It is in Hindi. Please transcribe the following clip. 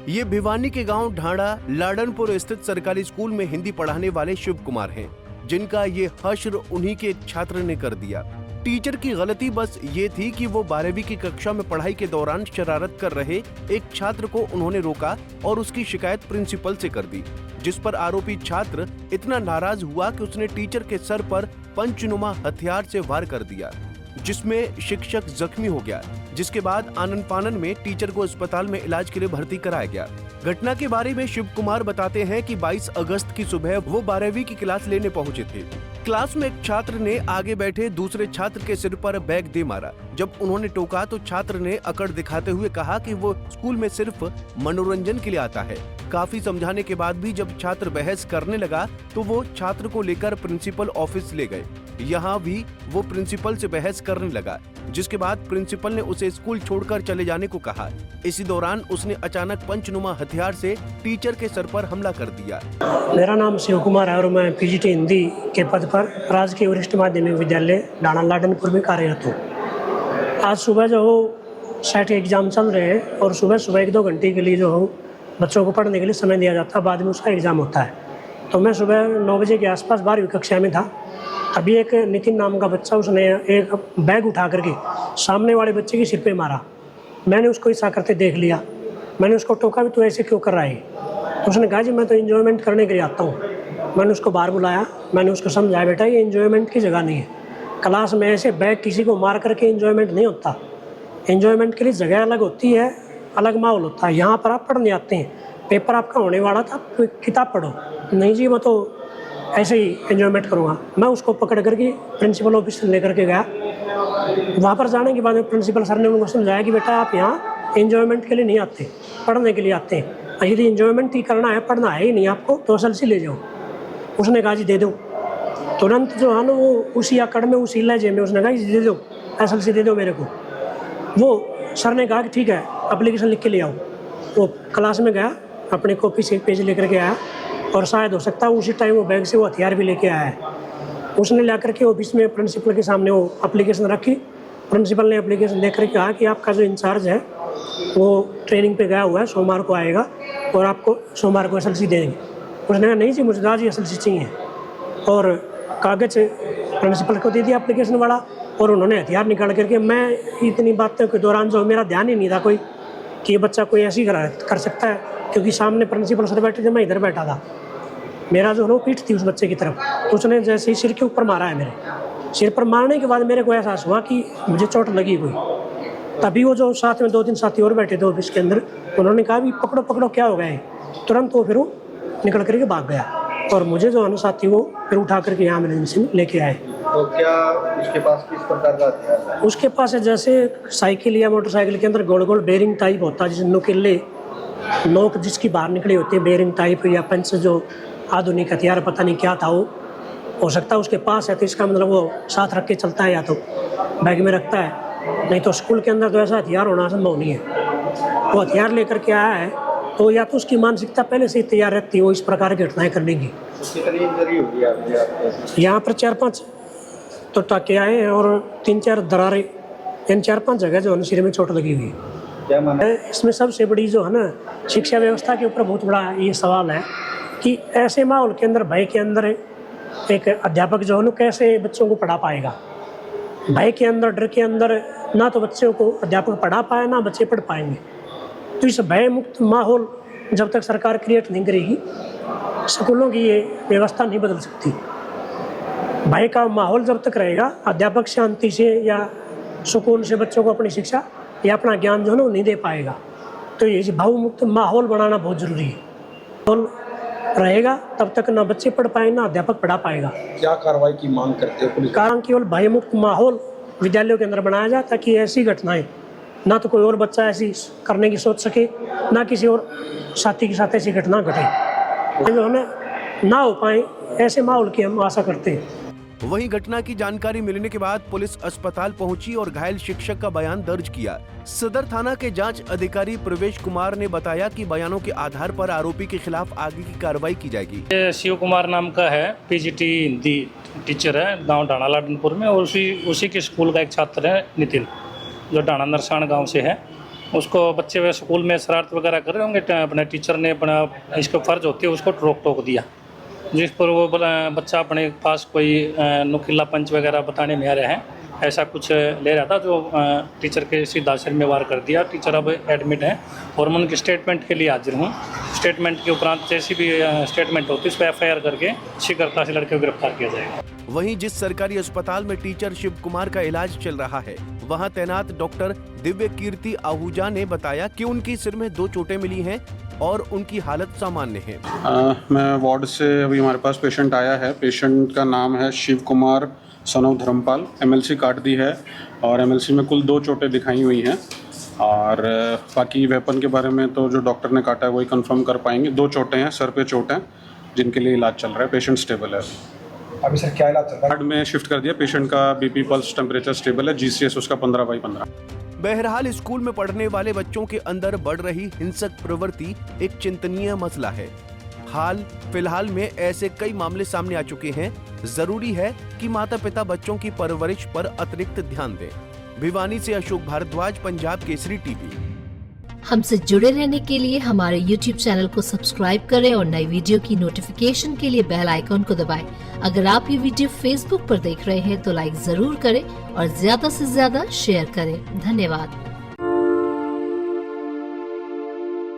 ये भिवानी के गांव ढांडा लाडनपुर स्थित सरकारी स्कूल में हिंदी पढ़ाने वाले शिव कुमार हैं, जिनका ये हश्र उन्हीं के छात्र ने कर दिया। टीचर की गलती बस ये थी कि वो 12वीं की कक्षा में पढ़ाई के दौरान शरारत कर रहे एक छात्र को उन्होंने रोका और उसकी शिकायत प्रिंसिपल से कर दी, जिस पर आरोपी छात्र इतना नाराज हुआ कि उसने टीचर के सर पर पंचनुमा हथियार से वार कर दिया, जिसमें शिक्षक जख्मी हो गया। जिसके बाद आनन फानन में टीचर को अस्पताल में इलाज के लिए भर्ती कराया गया। घटना के बारे में शिव कुमार बताते हैं कि 22 अगस्त की सुबह वो 12वीं की क्लास लेने पहुंचे थे। क्लास में एक छात्र ने आगे बैठे दूसरे छात्र के सिर पर बैग दे मारा। जब उन्होंने टोका तो छात्र ने अकड़ दिखाते हुए कहा कि वो स्कूल में सिर्फ मनोरंजन के लिए आता है। काफी समझाने के बाद भी जब छात्र बहस करने लगा तो वो छात्र को लेकर प्रिंसिपल ऑफिस ले गए। यहाँ भी वो प्रिंसिपल से बहस करने लगा, जिसके बाद प्रिंसिपल ने उसे स्कूल छोड़कर चले जाने को कहा। इसी दौरान उसने अचानक पंचनुमा हथियार से टीचर के सर पर हमला कर दिया। मेरा नाम शिव कुमार है और मैं पीजीटी हिंदी के पद पर राजकीय वरिष्ठ माध्यमिक विद्यालय ढांडा लाडनपुर में कार्यरत हूँ। आज सुबह जो हो सेट एग्जाम चल रहे हैं और सुबह 1-2 घंटे के लिए जो हो बच्चों को पढ़ने के लिए समय दिया जाता है, बाद में उसका एग्ज़ाम होता है। तो मैं सुबह 9 बजे के आसपास 12वीं कक्षा में था। अभी एक नितिन नाम का बच्चा, उसने एक बैग उठा करके सामने वाले बच्चे के सिर पे मारा। मैंने उसको ऐसा करते देख लिया। मैंने उसको टोका भी, तो ऐसे क्यों कर रहा है? तो उसने कहा जी मैं तो एंजॉयमेंट करने के लिए आता हूँ। मैंने उसको बाहर बुलाया, मैंने उसको समझाया बेटा ये एंजॉयमेंट की जगह नहीं है। क्लास में ऐसे बैग किसी को मार करके एंजॉयमेंट नहीं होता। एंजॉयमेंट के लिए जगह अलग होती है, अलग माहौल होता है। यहाँ पर आप पढ़ने आते हैं, पेपर आपका होने वाला था, कोई किताब पढ़ो। नहीं जी मैं तो ऐसे ही एंजॉयमेंट करूँगा। मैं उसको पकड़ करके प्रिंसिपल ऑफिस लेकर के गया। वहाँ पर जाने के बाद में प्रिंसिपल सर ने उनको समझाया कि बेटा आप यहाँ एंजॉयमेंट के लिए नहीं आते, पढ़ने के लिए आते हैं। यदि एंजॉयमेंट ही करना है, पढ़ना है ही नहीं आपको, तो SLC ले जाओ। उसने कहा जी दे दो। तुरंत जो है ना वो उसी आकड़ में, उसी लहजे में उसने कहा जी दे दो, SLC दे दो मेरे को। वो सर ने कहा कि ठीक है एप्लीकेशन लिख के ले आओ। वो क्लास में गया, अपनी कॉपी से पेज लेकर के आया और शायद हो सकता है उसी टाइम वो बैग से वो हथियार भी लेके आया है। उसने ला करके ऑफिस में प्रिंसिपल के सामने वो एप्लीकेशन रखी। प्रिंसिपल ने एप्लीकेशन देख करके कहा कि आपका जो इंचार्ज है वो ट्रेनिंग पे गया हुआ है, सोमवार को आएगा और आपको सोमवार को SLC देंगे। उसने कहा नहीं जी मुझे आज ही SLC चाहिए। और कागज़ प्रिंसिपल को दे दिया एप्लीकेशन वाला और उन्होंने हथियार निकाल करके, मैं इतनी बातों के दौरान जो मेरा ध्यान ही नहीं था कोई कि ये बच्चा कोई ऐसी कर सकता है, क्योंकि सामने प्रिंसिपल सर बैठे थे, मैं इधर बैठा था। मेरा जो है पीठ थी उस बच्चे की तरफ, तो उसने जैसे ही सिर के ऊपर मारा है, मेरे सिर पर मारने के बाद मेरे को एहसास हुआ कि मुझे चोट लगी कोई। तभी वो जो साथ में 2-3 साथी और बैठे थे ऑफिस के अंदर, उन्होंने कहा भी पकड़ो पकड़ो क्या हो गया है। तुरंत वो फिर वो निकल करके भाग गया और मुझे जो है ना साथी वो फिर उठा करके यहाँ एमरजेंसी में लेके आए। तो क्या उसके पास किस प्रकार का हथियार है? उसके पास जैसे साइकिल या मोटरसाइकिल के अंदर गोल गोल बेरिंग टाइप होता है, जिसमें नुकीले नोक जिसकी बाहर निकली होती है, बेरिंग टाइप या पंच, जो आधुनिक हथियार पता नहीं क्या था वो, हो सकता है उसके पास है। तो इसका मतलब वो साथ रख के चलता है या तो बैग में रखता है, नहीं तो स्कूल के अंदर तो ऐसा हथियार होना संभव नहीं है। वो हथियार लेकर के आया है तो या तो उसकी मानसिकता पहले से ही तैयार रहती है वो इस प्रकार की घटनाएं करने की। कितनी इंजरी होगी आपकी? यहाँ पर 4-5 तो टाके आए हैं और 3-4 दरारें, इन 4-5 जगह जो है सिर में चोट लगी हुई है। क्या माना? इसमें सबसे बड़ी जो है ना शिक्षा व्यवस्था के ऊपर बहुत बड़ा ये सवाल है कि ऐसे माहौल के अंदर, भय के अंदर एक अध्यापक जो है ना कैसे बच्चों को पढ़ा पाएगा। भय के अंदर, डर के अंदर ना तो बच्चों को अध्यापक पढ़ा पाए, ना बच्चे पढ़ पाएंगे। तो इस भय मुक्त माहौल जब तक सरकार क्रिएट नहीं करेगी, स्कूलों की ये व्यवस्था नहीं बदल सकती। भय का माहौल जब तक रहेगा, अध्यापक शांति से या सुकून से बच्चों को अपनी शिक्षा या अपना ज्ञान जो है ना नहीं दे पाएगा। तो ये भाव मुक्त माहौल बनाना बहुत ज़रूरी है। माहौल रहेगा तब तक ना बच्चे पढ़ पाएंगे, ना अध्यापक पढ़ा पाएगा। क्या कार्रवाई की मांग करते हो पुलिस? कारण केवल भय मुक्त माहौल विद्यालयों के अंदर बनाया जाए ताकि ऐसी घटनाएं ना तो कोई और बच्चा ऐसी करने की सोच सके, ना किसी और साथी के साथ ऐसी घटना घटे, जो हमें ना हो पाए। ऐसे माहौल की हम आशा करते हैं। वहीं घटना की जानकारी मिलने के बाद पुलिस अस्पताल पहुंची और घायल शिक्षक का बयान दर्ज किया। सदर थाना के जांच अधिकारी प्रवेश कुमार ने बताया कि बयानों के आधार पर आरोपी के खिलाफ आगे की कार्रवाई की जाएगी। शिव कुमार नाम का है, पीजीटी हिंदी टीचर है गांव ढाणा लाडनपुर में, और उसी के स्कूल का एक छात्र है नितिन, जो ढाणा नरसाण गांव से है। उसको बच्चे वे स्कूल में शरारत वगैरह कर रहे होंगे, अपने टीचर ने अपना इसको फ़र्ज होती है उसको रोक टोक दिया, जिस पर वो बच्चा अपने पास कोई नुकीला पंच वगैरह बताने में आ रहा है, ऐसा कुछ ले रहा था जो टीचर के सीधा सिर में वार कर दिया। टीचर अब एडमिट है और मैं उनकी स्टेटमेंट के लिए हाजिर हूँ। स्टेटमेंट के उपरांत जैसी भी स्टेटमेंट होती है उस पर FIR करके शीघ्रता से लड़के को गिरफ्तार किया जाएगा। वहीं जिस सरकारी अस्पताल में टीचर शिव कुमार का इलाज चल रहा है, वहां तैनात डॉक्टर दिव्य कीर्ति आहूजा ने बताया कि उनकी सिर में 2 चोटें मिली हैं और उनकी हालत सामान्य है। मैं वार्ड से अभी हमारे पास पेशेंट आया है। पेशेंट का नाम है Shiv Kumar son of Dharampal. MLC काट दी है और MLC में कुल 2 चोटें दिखाई हुई हैं और बाकी वेपन के बारे में तो जो डॉक्टर ने काटा है वही कंफर्म कर पाएंगे। 2 चोटें हैं, सर पे चोट हैं जिनके लिए इलाज चल रहा है। पेशेंट स्टेबल है। अभी सर क्या इलाज चल रहा है? वार्ड में शिफ्ट कर दिया। पेशेंट का BP पल्स टेम्परेचर स्टेबल है। GCS उसका 15/15। बहरहाल स्कूल में पढ़ने वाले बच्चों के अंदर बढ़ रही हिंसक प्रवृत्ति एक चिंतनीय मसला है। फिलहाल में ऐसे कई मामले सामने आ चुके हैं। जरूरी है कि माता पिता बच्चों की परवरिश पर अतिरिक्त ध्यान दें। भिवानी से अशोक भारद्वाज, पंजाब केसरी टीवी। हमसे जुड़े रहने के लिए हमारे YouTube चैनल को सब्सक्राइब करें और नई वीडियो की नोटिफिकेशन के लिए बेल आइकॉन को दबाएं। अगर आप ये वीडियो Facebook पर देख रहे हैं तो लाइक जरूर करें और ज्यादा से ज्यादा शेयर करें। धन्यवाद।